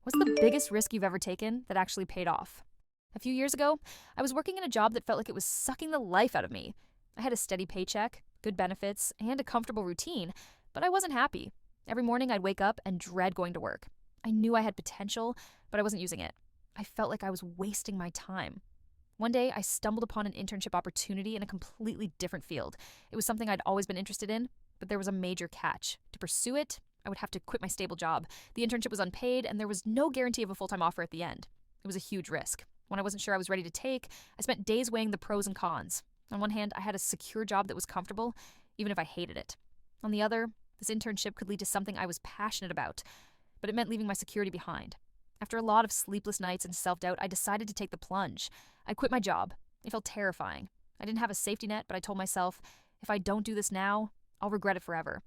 What's the biggest risk you've ever taken that actually paid off? A few years ago, I was working in a job that felt like it was sucking the life out of me. I had a steady paycheck, good benefits, and a comfortable routine, but I wasn't happy. Every morning I'd wake up and dread going to work. I knew I had potential, but I wasn't using it. I felt like I was wasting my time. One day, I stumbled upon an internship opportunity in a completely different field. It was something I'd always been interested in, but there was a major catch. To pursue it, I would have to quit my stable job. The internship was unpaid, and there was no guarantee of a full-time offer at the end. It was a huge risk. When I wasn't sure I was ready to take, I spent days weighing the pros and cons. On one hand, I had a secure job that was comfortable, even if I hated it. On the other, this internship could lead to something I was passionate about, but it meant leaving my security behind. After a lot of sleepless nights and self-doubt, I decided to take the plunge. I quit my job. It felt terrifying. I didn't have a safety net, but I told myself, if I don't do this now, I'll regret it forever.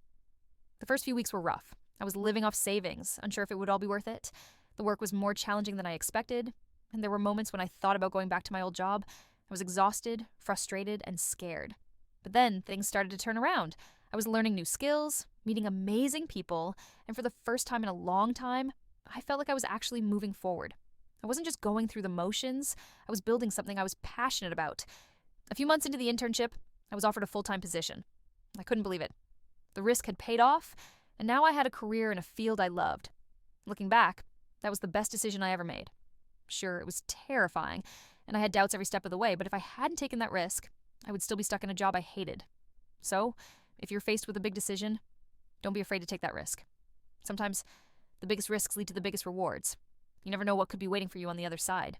The first few weeks were rough. I was living off savings, unsure if it would all be worth it. The work was more challenging than I expected, and there were moments when I thought about going back to my old job. I was exhausted, frustrated, and scared. But then things started to turn around. I was learning new skills, meeting amazing people, and for the first time in a long time, I felt like I was actually moving forward. I wasn't just going through the motions, I was building something I was passionate about. A few months into the internship, I was offered a full-time position. I couldn't believe it. The risk had paid off, and now I had a career in a field I loved. Looking back, that was the best decision I ever made. Sure, it was terrifying, and I had doubts every step of the way, but if I hadn't taken that risk, I would still be stuck in a job I hated. So, if you're faced with a big decision, don't be afraid to take that risk. Sometimes, the biggest risks lead to the biggest rewards. You never know what could be waiting for you on the other side.